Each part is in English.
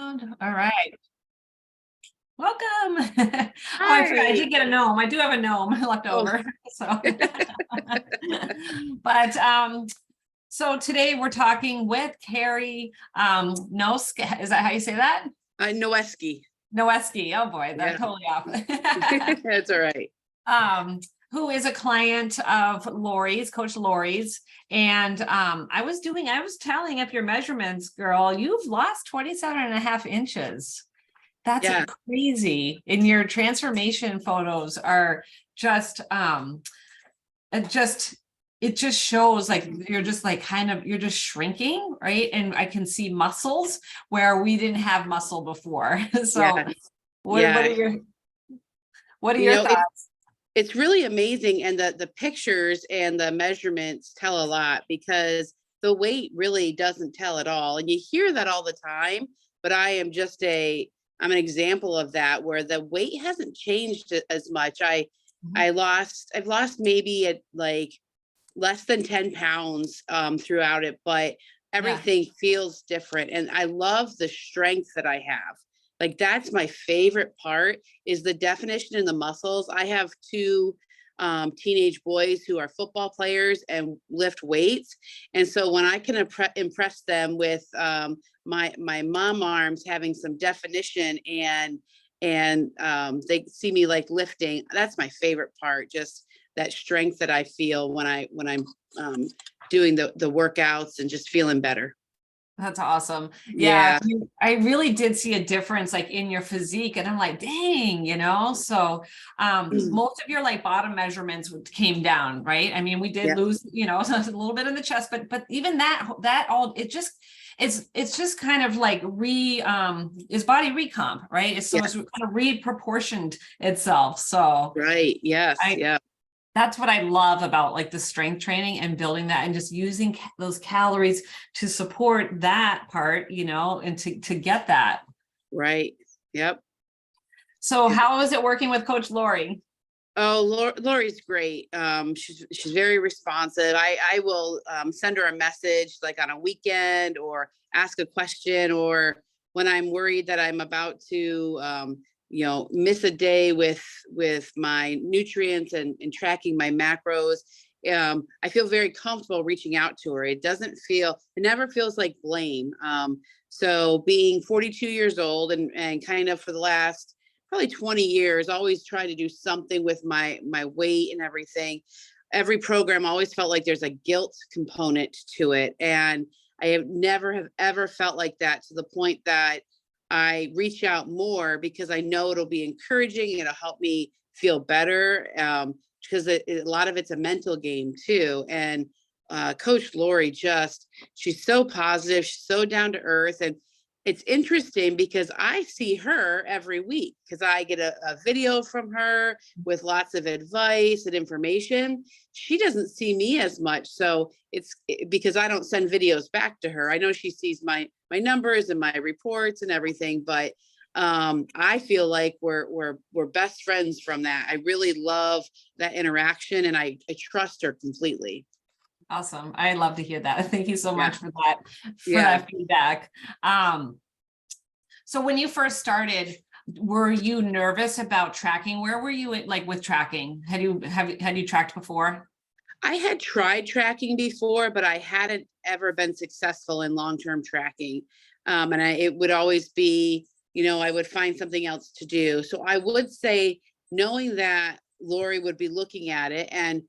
All right. Welcome. Oh, I forgot. I Hi. did get a gnome. I do have a gnome left Oh, over. So, but so today we're talking with Keri Noeske. Is that how you say that? Noeske. Noeske. Oh boy, that's Yeah, totally off. that's all right. um, who is a client of Lori's, Coach Lori's. And I was tallying up your measurements, girl. You've lost 27.5 inches. That's Yeah, crazy. And your transformation photos are just it just shows like you're just like you're just shrinking, right? And I can see muscles where we didn't have muscle before. So yeah, what yeah. are your what are You your know, it's thoughts? it's really amazing, and the pictures and the measurements tell a lot because the weight really doesn't tell at all. And you hear that all the time, but I'm an example of that where the weight hasn't changed as much. I've lost maybe at like less than 10 pounds throughout it, but Yeah. everything feels different. And I love the strength that I have. Like that's my favorite part is the definition in the muscles. I have two teenage boys who are football players and lift weights. And so when I can impress them with my mom arms having some definition and they see me like lifting, that's my favorite part. Just that strength that I feel when I'm doing the workouts and just feeling better. That's awesome. Yeah, Yeah. I really did see a difference like in your physique, and I'm like, dang, so most of your like bottom measurements came down, right? I mean, we did Yeah. lose, a little bit in the chest, but even that all it's just kind of like is body recomp, right? It's kind of reproportioned itself. So Right. Yes. I Yeah. that's what I love about like the strength training and building that and just using those calories to support that part, and to get that. Right. Yep. So how is it working with Coach Lori? Oh, Lori's great. She's very responsive. I will send her a message like on a weekend or ask a question, or when I'm worried that I'm about to miss a day with my nutrients and tracking my macros. I feel very comfortable reaching out to her. It never feels like blame. So being 42 years old and kind of for the last probably 20 years, always trying to do something with my weight and everything. Every program always felt like there's a guilt component to it. And I have never have ever felt like that, to the point that I reach out more because I know it'll be encouraging. It'll help me feel better. Because a lot of it's a mental game too. And Coach Lori she's so positive. She's so down to earth. And it's interesting because I see her every week because I get a video from her with lots of advice and information. She doesn't see me as much. So because I don't send videos back to her. I know she sees my numbers and my reports and everything, but I feel like we're best friends from that. I really love that interaction, and I trust her completely. Awesome. I love to hear that. Thank you so Yeah. much for that, Yeah. feedback. So when you first started, were you nervous about tracking? Where were you at, like with tracking? Had you tracked before? I had tried tracking before, but I hadn't ever been successful in long-term tracking. And it would always be, I would find something else to do. So I would say, knowing that Lori would be looking at it and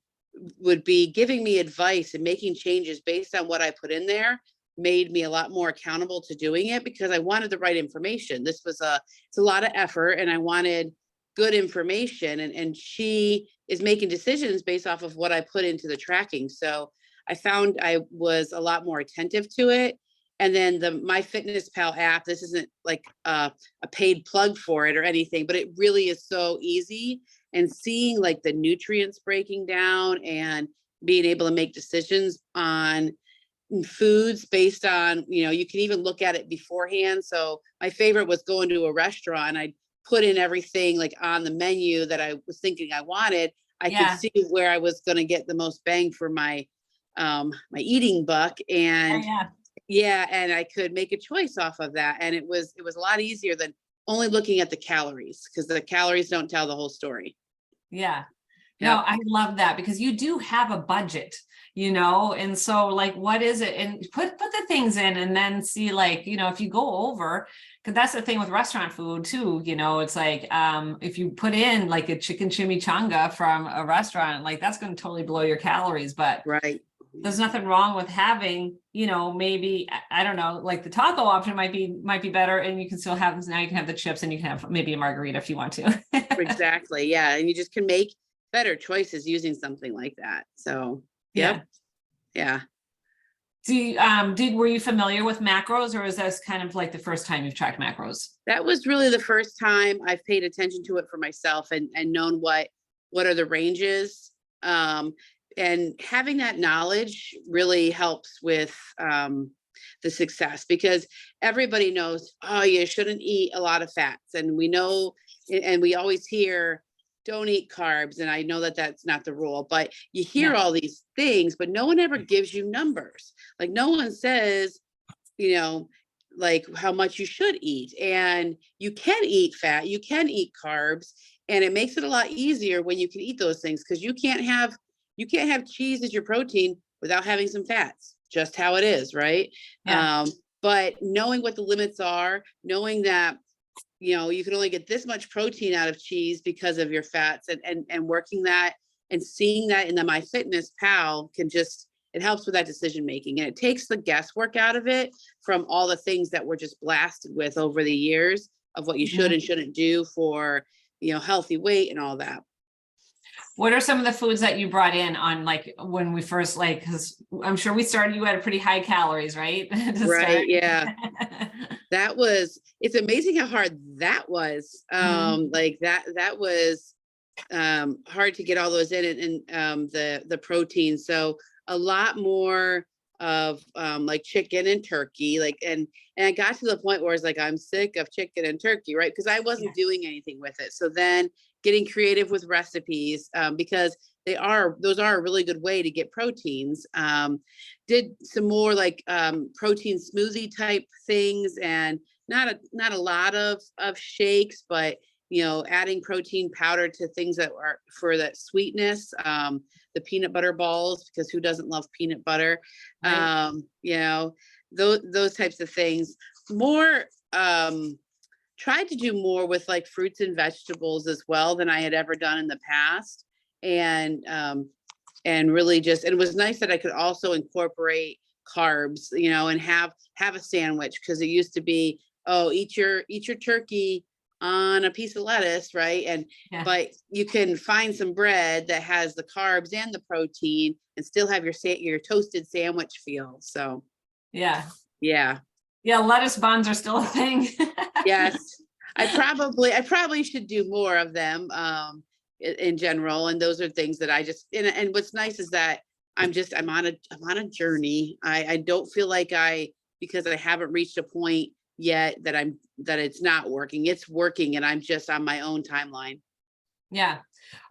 would be giving me advice and making changes based on what I put in there, made me a lot more accountable to doing it because I wanted the right information. It's a lot of effort, and I wanted good information, and she is making decisions based off of what I put into the tracking. So I found I was a lot more attentive to it. And then the MyFitnessPal app, this isn't like a paid plug for it or anything, but it really is so easy. And seeing like the nutrients breaking down and being able to make decisions on foods based on, you can even look at it beforehand. So my favorite was going to a restaurant. I put in everything like on the menu that I was thinking I wanted. I could Yeah. see where I was going to get the most bang for my eating buck, Yeah. and Yeah. Yeah, and I could make a choice off of that. And it was a lot easier than only looking at the calories, because the calories don't tell the whole story. Yeah. No, Yep. I love that because you do have a budget, and so like, what is it? And put the things in and then see, like, if you go over, because that's the thing with restaurant food too, it's like, if you put in like a chicken chimichanga from a restaurant, like that's going to totally blow your calories, but Right. there's nothing wrong with having, maybe, I don't know, like the taco option might be better, and you can still have this. Now you can have the chips and you can have maybe a margarita if you want to. Exactly. Yeah. And you just can make better choices using something like that. So, yep. Yeah. Were you familiar with macros, or is this kind of like the first time you've tracked macros? That was really the first time I've paid attention to it for myself and known what are the ranges. And having that knowledge really helps with the success, because everybody knows, oh, you shouldn't eat a lot of fats. And we know, and we always hear, don't eat carbs. And I know that that's not the rule, but you hear all these things, but no one ever gives you numbers. Like no one says, like how much you should eat. And you can eat fat, you can eat carbs, and it makes it a lot easier when you can eat those things, because you can't have cheese as your protein without having some fats. Just how it is, right? Yeah. But knowing what the limits are, knowing that you can only get this much protein out of cheese because of your fats, and working that and seeing that in the MyFitnessPal it helps with that decision making, and it takes the guesswork out of it from all the things that we're just blasted with over the years of what you should and shouldn't do for healthy weight and all that. What are some of the foods that you brought in on, like, when we first, like, because I'm sure we started you at a pretty high calories, right? Right. Yeah. It's amazing how hard that was. Like that was hard to get all those in, and the protein. So a lot more of like chicken and turkey, like, and I got to the point where it's like, I'm sick of chicken and turkey, right? Because I wasn't doing anything with it. So then getting creative with recipes, because those are a really good way to get proteins. Did some more like protein smoothie type things, and not a lot of shakes, but adding protein powder to things that are for that sweetness. The peanut butter balls, because who doesn't love peanut butter? Right. Those types of things. More tried to do more with like fruits and vegetables as well than I had ever done in the past. And really and it was nice that I could also incorporate carbs, and have a sandwich, because it used to be, oh, eat your turkey on a piece of lettuce, right? But you can find some bread that has the carbs and the protein and still have your toasted sandwich feel. So yeah. Lettuce buns are still a thing. Yes. I probably should do more of them in general. And those are things that I just, and what's nice is that I'm on a journey. I don't feel like because I haven't reached a point yet that it's not working. It's working, and I'm just on my own timeline. Yeah.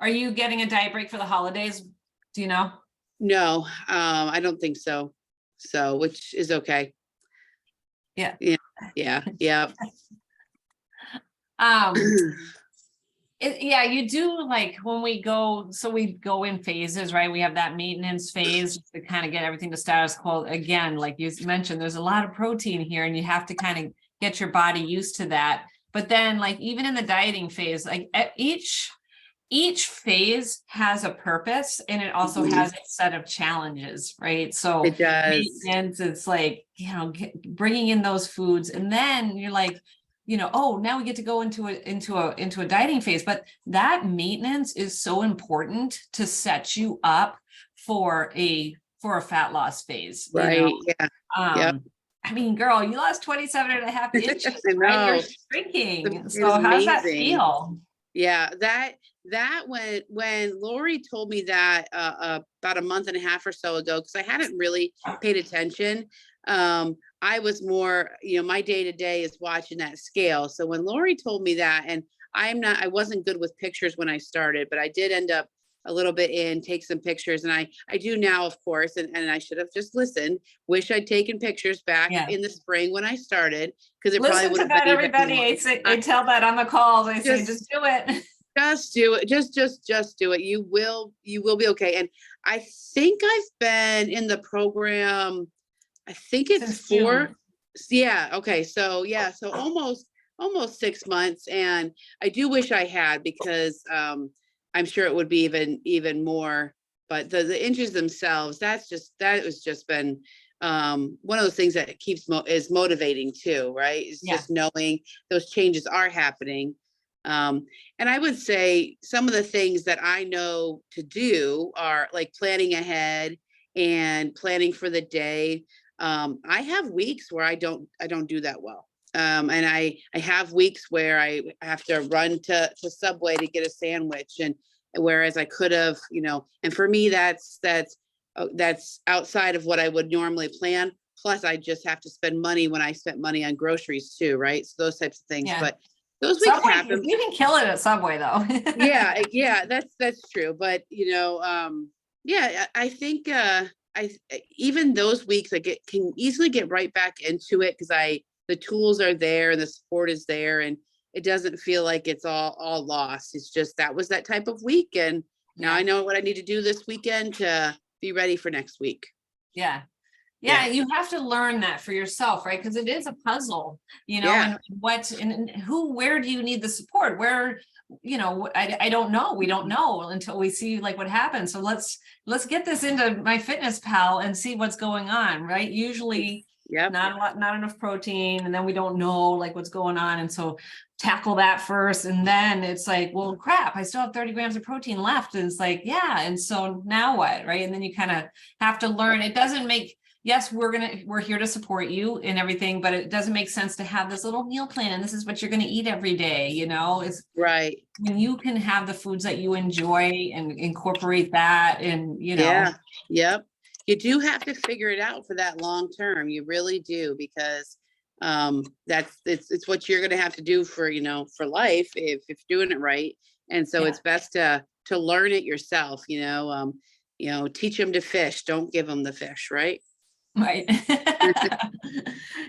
Are you getting a diet break for the holidays? Do you know? No, I don't think so. So, which is okay. Yeah. Yeah. You do, like, when we go in phases, right? We have that maintenance phase to kind of get everything to status quo. Again, like you mentioned, there's a lot of protein here, and you have to kind of get your body used to that. But then, like, even in the dieting phase, like each phase has a purpose, and it also has a set of challenges, right? So it does. maintenance, it's like, bringing in those foods, and then you're like, oh, now we get to go into a dieting phase. But that maintenance is so important to set you up for a fat loss phase. Right. Yeah. Yep. I mean, girl, you lost 27.5 inches, I know. right? You're shrinking. So how does that feel? Yeah, that when Lori told me that about a month and a half or so ago, because I hadn't really paid attention. I was more, my day to day is watching that scale. So when Lori told me that, and I wasn't good with pictures when I started, but I did end up a little bit in, take some pictures. And I do now, of course, and I should have just listened. Wish I'd taken pictures back Yeah. in the spring when I started, because it probably Listen would to have that, been even everybody. more. I tell that on the calls. I say, just do it. Just do it. Just do it. You will be okay. And I think I've been in the program, I think it's Since June. yeah. Okay. So yeah, so almost 6 months. And I do wish I had, because I'm sure it would be even more, but the inches themselves, that was just been one of those things that is motivating too, right? It's Yeah. just knowing those changes are happening. And I would say some of the things that I know to do are like planning ahead and planning for the day. I have weeks where I don't do that well. And I have weeks where I have to run to Subway to get a sandwich, and whereas I could have, and for me, that's outside of what I would normally plan. Plus I just have to spend money when I spent money on groceries too, right? So those types of things, Yeah. but those weeks Subway, happen. you can kill it at Subway though. Yeah, that's true. But yeah, I think even those weeks I can easily get right back into it, because the tools are there and the support is there, and it doesn't feel like it's all lost. It's just that was that type of week, and now I know what I need to do this weekend to be ready for next week. Yeah. Yeah, you have to learn that for yourself, right? Because it is a puzzle, Yeah. and where do you need the support? Where, I don't know. We don't know until we see like what happens. So let's get this into my fitness pal and see what's going on, right? Usually not enough protein, and then we don't know like what's going on. And so tackle that first. And then it's like, well, crap, I still have 30 grams of protein left. And it's like, yeah. And so now what, right? And then you kind of have to learn. It doesn't make yes, we're here to support you and everything, but it doesn't make sense to have this little meal plan. And this is what you're going to eat every day. It's right. When you can have the foods that you enjoy and incorporate that, and Yeah. Yep. You do have to figure it out for that long term. You really do, because it's what you're going to have to do for life if you're doing it right. And so it's best to learn it yourself. Teach them to fish. Don't give them the fish, right? Right.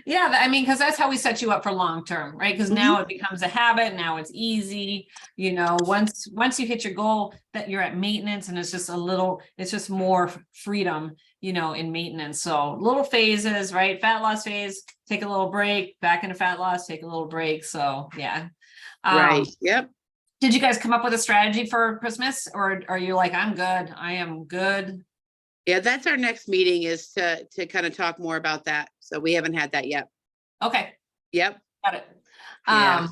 Yeah. I mean, because that's how we set you up for long term, right? Because now it becomes a habit. Now it's easy. Once you hit your goal, that you're at maintenance, and it's just more freedom, in maintenance. So little phases, right? Fat loss phase, take a little break, back into fat loss, take a little break. So yeah. Right. Yep. Did you guys come up with a strategy for Christmas, or are you like, I'm good? I am good. Yeah, that's our next meeting, is to kind of talk more about that. So we haven't had that yet. Okay. Yep. Got it. Yeah.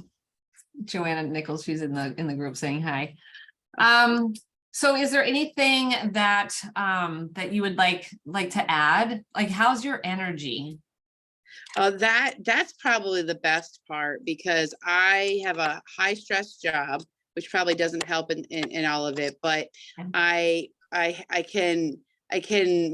Joanna Nichols, she's in the group saying hi. So is there anything that you would like to add? Like, how's your energy? That's probably the best part, because I have a high stress job, which probably doesn't help in all of it, but I can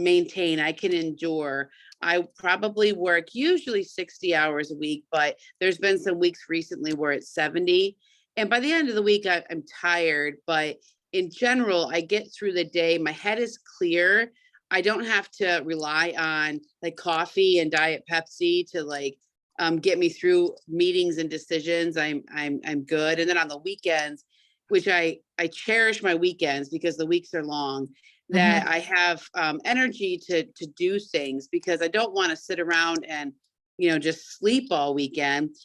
maintain, I can endure. I probably work usually 60 hours a week, but there's been some weeks recently where it's 70. And by the end of the week, I'm tired, but in general, I get through the day. My head is clear. I don't have to rely on like coffee and Diet Pepsi to get me through meetings and decisions. I'm good. And then on the weekends, which I cherish my weekends, because the weeks are long, that I have energy to do things, because I don't want to sit around and, just sleep all weekend.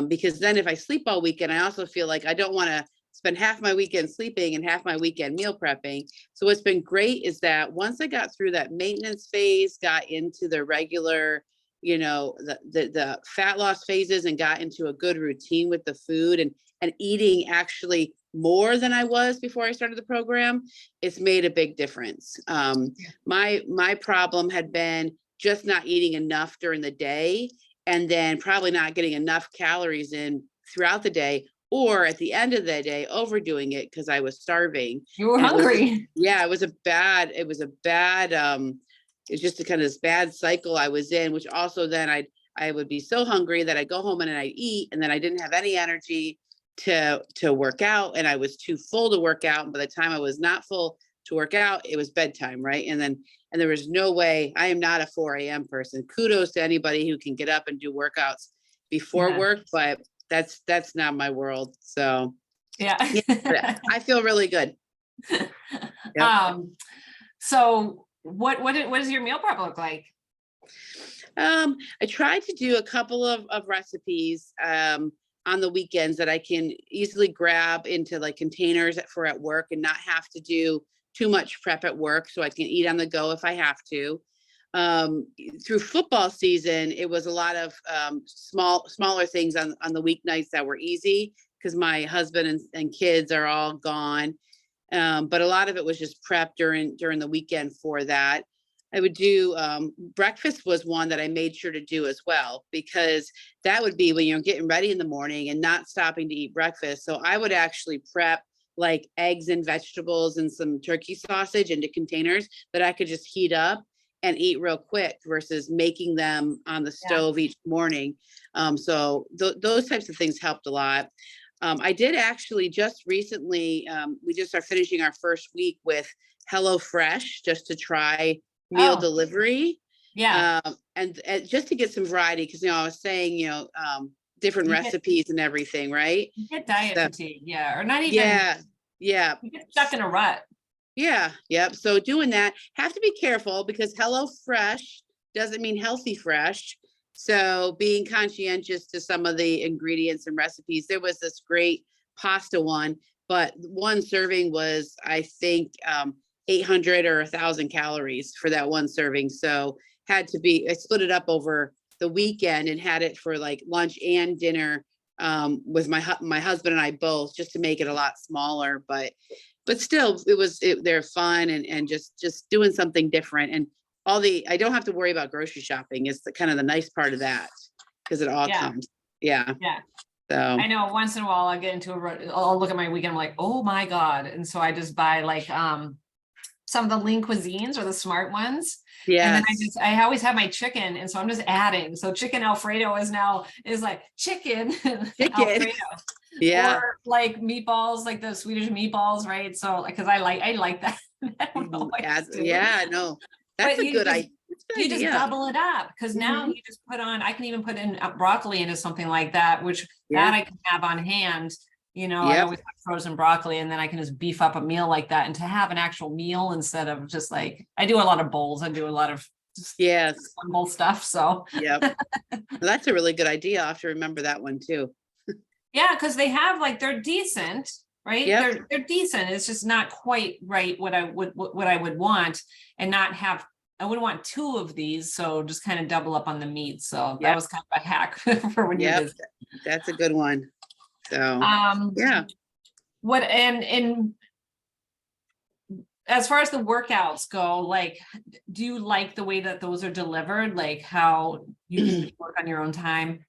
Because then if I sleep all weekend, I also feel like I don't want to spend half my weekend sleeping and half my weekend meal prepping. So what's been great is that once I got through that maintenance phase, got into the regular, the fat loss phases, and got into a good routine with the food and eating actually more than I was before I started the program, it's made a big difference. My problem had been just not eating enough during the day, and then probably not getting enough calories in throughout the day, or at the end of the day, overdoing it because I was starving. You were hungry. It was just a kind of this bad cycle I was in, which also then I would be so hungry that I'd go home and I'd eat, and then I didn't have any energy to work out, and I was too full to work out. And by the time I was not full to work out, it was bedtime, right? And there was no way. I am not a 4 a.m. person. Kudos to anybody who can get up and do workouts before work, but that's not my world. So yeah. I feel really good. Yep. So what does your meal prep look like? I try to do a couple of recipes on the weekends that I can easily grab into like containers for at work and not have to do too much prep at work, so I can eat on the go if I have to. Through football season, it was a lot of smaller things on the weeknights that were easy because my husband and kids are all gone. But a lot of it was just prep during the weekend for that. I would do breakfast was one that I made sure to do as well, because that would be when you're getting ready in the morning and not stopping to eat breakfast. So I would actually prep like eggs and vegetables and some turkey sausage into containers that I could just heat up and eat real quick versus making them on the stove each morning. So those types of things helped a lot. I did actually just recently, we just are finishing our first week with HelloFresh just to try meal delivery. Yeah. And just to get some variety, because, I was saying, different recipes and everything, right? You get diet fatigue. Yeah. Or not even. Yeah. You get stuck in a rut. Yeah. Yep. So doing that, have to be careful because HelloFresh doesn't mean healthy fresh. So being conscientious to some of the ingredients and recipes. There was this great pasta one, but one serving was, I think, 800 or 1,000 calories for that one serving. So I split it up over the weekend and had it for like lunch and dinner with my husband and I both, just to make it a lot smaller. But still, they're fun and just doing something different. And I don't have to worry about grocery shopping. It's kind of the nice part of that, because it all comes. Yeah. Yeah. So I know once in a while I'll get into I'll look at my weekend, I'm like, oh my God. And so I just buy like some of the lean cuisines or the smart ones. Yeah. And then I always have my chicken. And so I'm just adding. So chicken Alfredo is like chicken Alfredo. Yeah. Or like meatballs, like the Swedish meatballs, right? So because I like that. Yeah, no, that's a good idea. You just double it up, because now you just I can even put in broccoli into something like that, which that I can have on hand. I always have frozen broccoli, and then I can just beef up a meal like that, and to have an actual meal instead of just like, I do a lot of bowls. I do a lot of bowl stuff. So that's a really good idea. I'll have to remember that one too. Yeah, because they have they're decent, right? Yep. They're decent. It's just not quite right what I would want, and not have. I wouldn't want 2 of these, so just kind of double up on the meat. So that was kind of a hack for when you're busy. That's a good one. So what and as far as the workouts go, like, do you like the way that those are delivered? Like how you can work on your own time?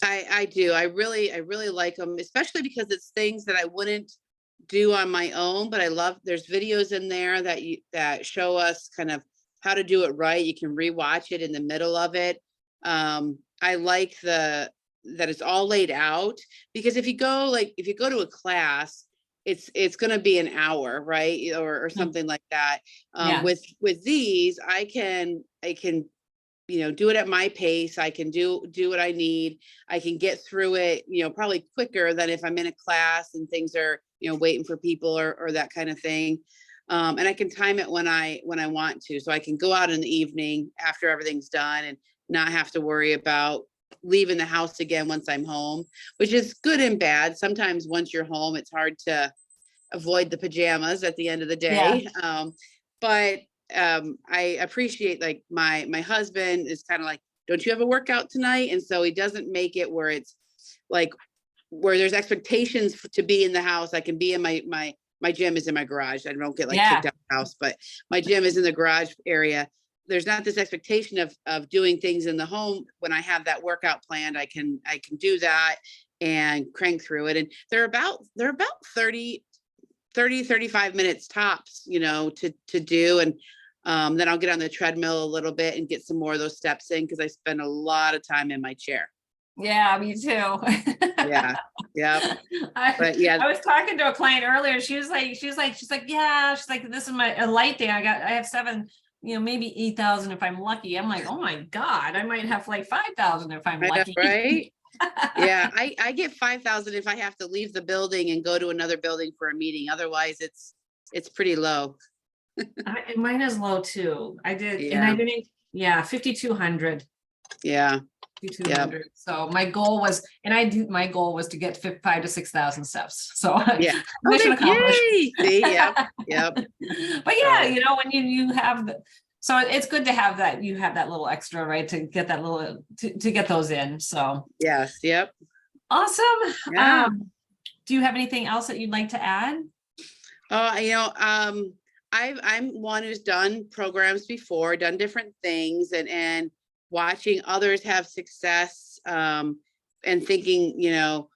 I do. I really like them, especially because it's things that I wouldn't do on my own, but there's videos in there that show us kind of how to do it right. You can rewatch it in the middle of it. I like that it's all laid out, because if you go to a class, it's going to be an hour, right? Or something like that. With these, I can do it at my pace. I can do what I need. I can get through it, probably quicker than if I'm in a class and things are, waiting for people or that kind of thing. And I can time it when I want to. So I can go out in the evening after everything's done and not have to worry about leaving the house again once I'm home, which is good and bad. Sometimes once you're home, it's hard to avoid the pajamas at the end of the day. But I appreciate, like, my husband is kind of like, don't you have a workout tonight? And so he doesn't make it where it's like, where there's expectations to be in the house. I can be in my gym is in my garage. I don't get kicked out of the house, but my gym is in the garage area. There's not this expectation of doing things in the home. When I have that workout planned, I can do that and crank through it. And they're about 30, 35 minutes tops, to do. And then I'll get on the treadmill a little bit and get some more of those steps in, because I spend a lot of time in my chair. Yeah, me too. Yep. I, But yeah, I was talking to a client earlier. She's like, yeah, she's like, this is a light day. I have 7, maybe 8,000 if I'm lucky. I'm like, oh my God, I might have like 5,000 if I'm I know, lucky. right? Yeah, I get 5,000 if I have to leave the building and go to another building for a meeting. Otherwise, it's pretty low. And mine is low too. I Yeah. didn't, 5,200. Yeah. 5,200. So my goal was, my goal was to get 5 to 6,000 steps. So Yeah. mission accomplished. Yay! See, yep. But yeah, So, when you have so it's good to have that, you have that little extra, right? To get that little, to get those in. So yes, yep. awesome. Yeah. Do you have anything else that you'd like to add? I'm one who's done programs before, done different things, and watching others have success, and thinking,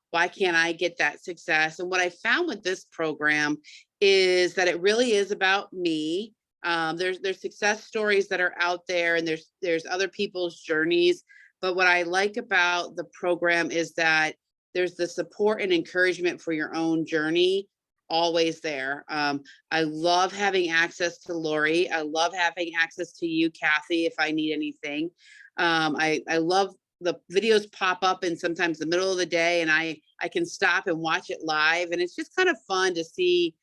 why can't I get that success? And what I found with this program is that it really is about me. There's success stories that are out there, and there's other people's journeys. But what I like about the program is that there's the support and encouragement for your own journey always there. I love having access to Lori. I love having access to you, Kathy, if I need anything. I love the videos pop up in sometimes the middle of the day, and I can stop and watch it live. And it's just kind of fun to see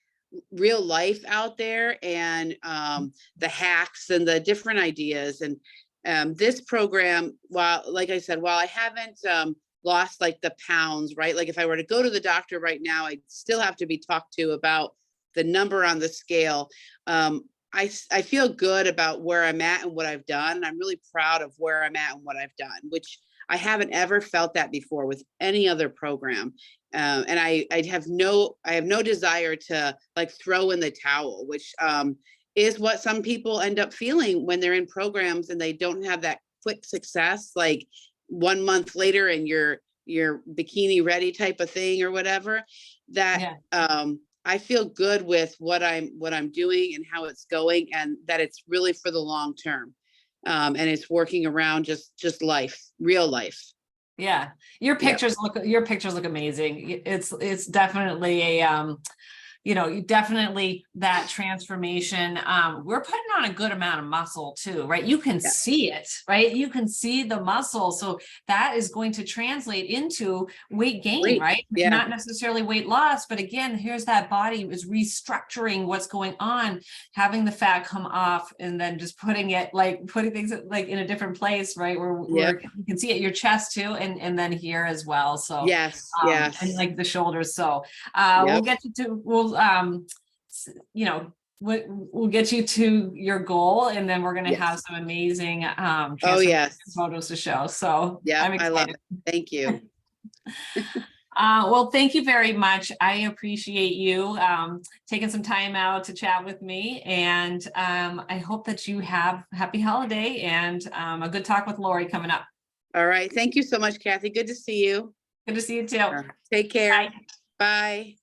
real life out there, and the hacks and the different ideas. And this program, like I said, while I haven't lost like the pounds, right? Like if I were to go to the doctor right now, I'd still have to be talked to about the number on the scale. I feel good about where I'm at and what I've done. I'm really proud of where I'm at and what I've done, which I haven't ever felt that before with any other program. And I have no desire to like throw in the towel, which is what some people end up feeling when they're in programs and they don't have that quick success, like 1 month later and you're bikini ready type of thing or whatever. That I feel good with what I'm doing and how it's going, and that it's really for the long term. And it's working around just life, real life. Yeah. Your pictures look amazing. It's definitely a, definitely that transformation. We're putting on a good amount of muscle too, right? You can see it, right? You can see the muscle. So that is going to translate into weight gain, right? Yeah. Not necessarily weight loss, but again, here's that body is restructuring what's going on, having the fat come off and then just putting things like in a different place, right? Where you can see it, your chest too, and then here as well. So yes. And like the shoulders. So we'll get we'll get you to your goal, and then we're going to have some amazing photos to show. So I'm excited. I love it. Thank you. Well, thank you very much. I appreciate you taking some time out to chat with me, and I hope that you have happy holiday and a good talk with Lori coming up. All right. Thank you so much, Kathy. Good to see you. Good to see you too. Take care. Bye. Bye.